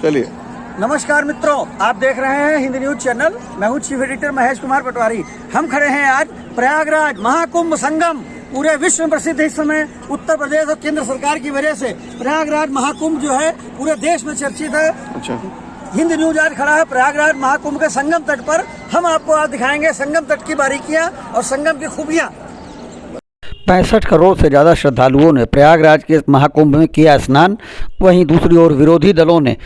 चलिए। नमस्कार मित्रों, आप देख रहे हैं हिंद न्यूज चैनल। मैं हूं चीफ एडिटर महेश कुमार पटवारी। हम खड़े हैं आज प्रयागराज महाकुंभ संगम। पूरे विश्व में प्रसिद्ध इस समय उत्तर प्रदेश और केंद्र सरकार की वजह से प्रयागराज महाकुंभ जो है पूरे देश में चर्चित है। अच्छा, हिंद न्यूज आज खड़ा है प्रयागराज महाकुंभ के संगम तट पर। हम आपको आज दिखाएंगे संगम तट की बारीकियां और संगम की खूबियां। 65 करोड़ से ज़्यादा श्रद्धालुओं ने प्रयागराज के महाकुंभ में किया स्नान। वहीं दूसरी ओर विरोधी दलों ने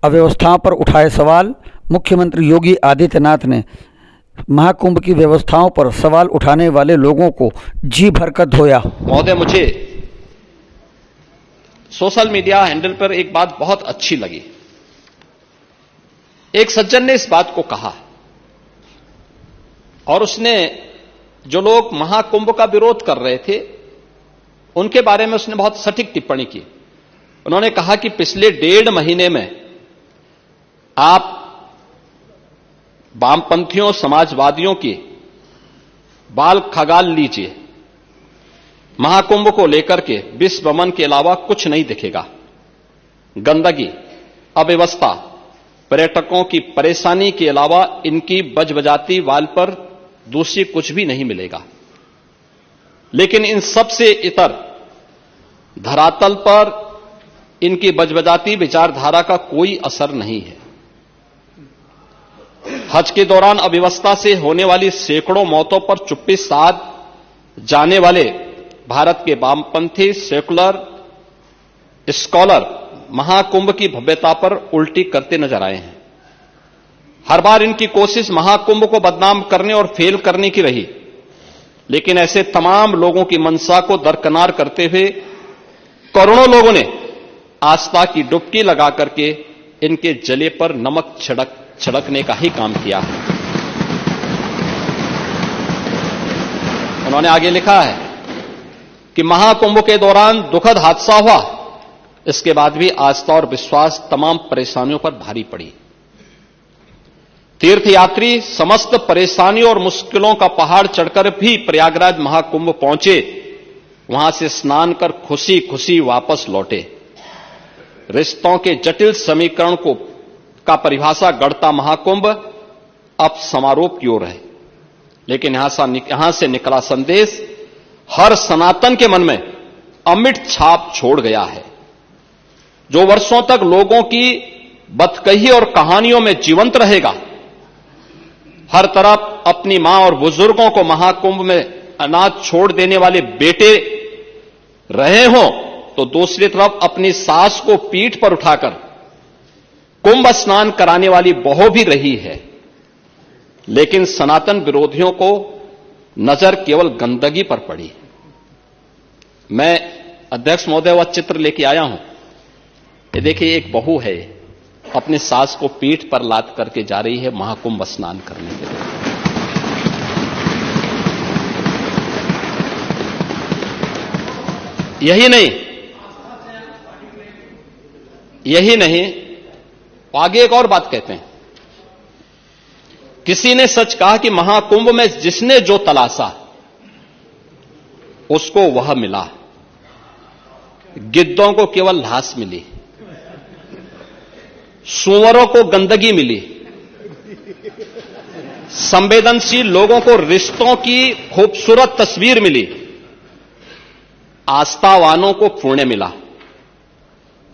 अव्यवस्थाओं पर उठाए सवाल। मुख्यमंत्री योगी आदित्यनाथ ने महाकुंभ की व्यवस्थाओं पर सवाल उठाने वाले लोगों को जी भरकर धोया। महोदय, मुझे सोशल मीडिया हैंडल पर एक बात बहुत अच्छी लगी। एक सज्जन ने इस बात को कहा और उसने जो लोग महाकुंभ का विरोध कर रहे थे उनके बारे में उसने बहुत सटीक टिप्पणी की। उन्होंने कहा कि पिछले 1.5 महीने में आप वामपंथियों, समाजवादियों की बाल खगाल लीजिए, महाकुंभ को लेकर के विश्व भ्रमण के अलावा कुछ नहीं दिखेगा। गंदगी, अव्यवस्था, पर्यटकों की परेशानी के अलावा इनकी बजबजाती वाल पर दूसरी कुछ भी नहीं मिलेगा। लेकिन इन सब से इतर धरातल पर इनकी बजबजाती विचारधारा का कोई असर नहीं है। हज के दौरान अव्यवस्था से होने वाली सैकड़ों मौतों पर चुप्पी साध जाने वाले भारत के वामपंथी सेकुलर स्कॉलर महाकुंभ की भव्यता पर उल्टी करते नजर आए हैं। हर बार इनकी कोशिश महाकुंभ को बदनाम करने और फेल करने की रही, लेकिन ऐसे तमाम लोगों की मंशा को दरकिनार करते हुए करोड़ों लोगों ने आस्था की डुबकी लगा करके इनके जले पर नमक छिड़कने का ही काम किया है। उन्होंने आगे लिखा है कि महाकुंभ के दौरान दुखद हादसा हुआ, इसके बाद भी आस्था और विश्वास तमाम परेशानियों पर भारी पड़ी। तीर्थयात्री समस्त परेशानियों और मुश्किलों का पहाड़ चढ़कर भी प्रयागराज महाकुंभ पहुंचे, वहां से स्नान कर खुशी खुशी वापस लौटे। रिश्तों के जटिल समीकरण का परिभाषा गढ़ता महाकुंभ अब समारोह की ओर है, लेकिन यहां से निकला संदेश हर सनातन के मन में अमिट छाप छोड़ गया है, जो वर्षों तक लोगों की बतकही और कहानियों में जीवंत रहेगा। हर तरफ अपनी मां और बुजुर्गों को महाकुंभ में अनाथ छोड़ देने वाले बेटे रहे हों, तो दूसरी तरफ अपनी सास को पीठ पर उठाकर कुंभ स्नान कराने वाली बहू भी रही है। लेकिन सनातन विरोधियों को नजर केवल गंदगी पर पड़ी। मैं अध्यक्ष महोदय वह चित्र लेके आया हूं। ये देखिए, एक बहू है, अपने सास को पीठ पर लाद करके जा रही है महाकुंभ स्नान करने के लिए। यही नहीं, आगे एक और बात कहते हैं। किसी ने सच कहा कि महाकुंभ में जिसने जो तलाशा उसको वह मिला। गिद्धों को केवल लाश मिली, सूअरों को गंदगी मिली, संवेदनशील लोगों को रिश्तों की खूबसूरत तस्वीर मिली, आस्थावानों को पुण्य मिला,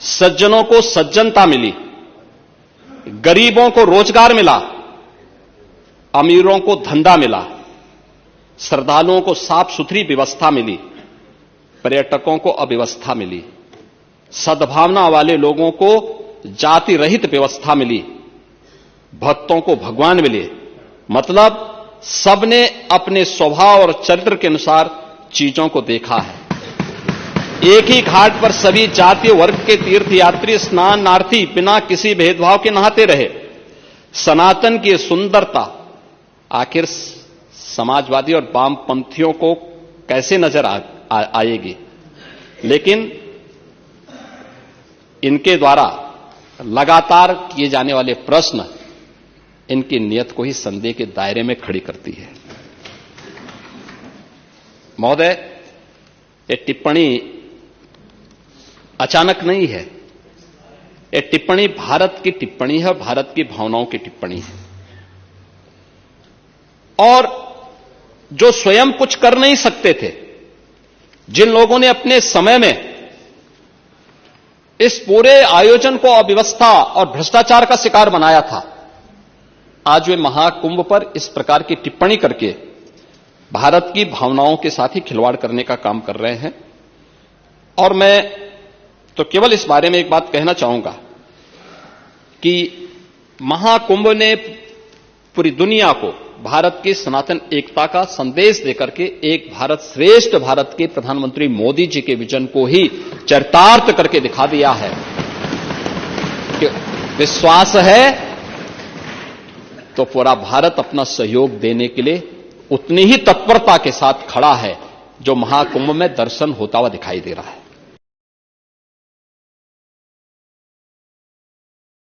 सज्जनों को सज्जनता मिली, गरीबों को रोजगार मिला, अमीरों को धंधा मिला, श्रद्धालुओं को साफ सुथरी व्यवस्था मिली, पर्यटकों को अव्यवस्था मिली, सद्भावना वाले लोगों को जाति रहित व्यवस्था मिली, भक्तों को भगवान मिले। मतलब सबने अपने स्वभाव और चरित्र के अनुसार चीजों को देखा है। एक ही घाट पर सभी जातीय वर्ग के तीर्थयात्री स्नानार्थी बिना किसी भेदभाव के नहाते रहे। सनातन की सुंदरता आखिर समाजवादी और वामपंथियों को कैसे नजर आएगी? लेकिन इनके द्वारा लगातार किए जाने वाले प्रश्न इनकी नियत को ही संदेह के दायरे में खड़ी करती है। महोदय, ये टिप्पणी अचानक नहीं है। ये टिप्पणी भारत की टिप्पणी है, भारत की भावनाओं की टिप्पणी है। और जो स्वयं कुछ कर नहीं सकते थे, जिन लोगों ने अपने समय में इस पूरे आयोजन को अव्यवस्था और भ्रष्टाचार का शिकार बनाया था, आज वे महाकुंभ पर इस प्रकार की टिप्पणी करके भारत की भावनाओं के साथ ही खिलवाड़ करने का काम कर रहे हैं। और मैं तो केवल इस बारे में एक बात कहना चाहूंगा कि महाकुंभ ने पूरी दुनिया को भारत की सनातन एकता का संदेश देकर के एक भारत श्रेष्ठ भारत के प्रधानमंत्री मोदी जी के विजन को ही चरितार्थ करके दिखा दिया है कि विश्वास है तो पूरा भारत अपना सहयोग देने के लिए उतनी ही तत्परता के साथ खड़ा है जो महाकुंभ में दर्शन होता हुआ दिखाई दे रहा है।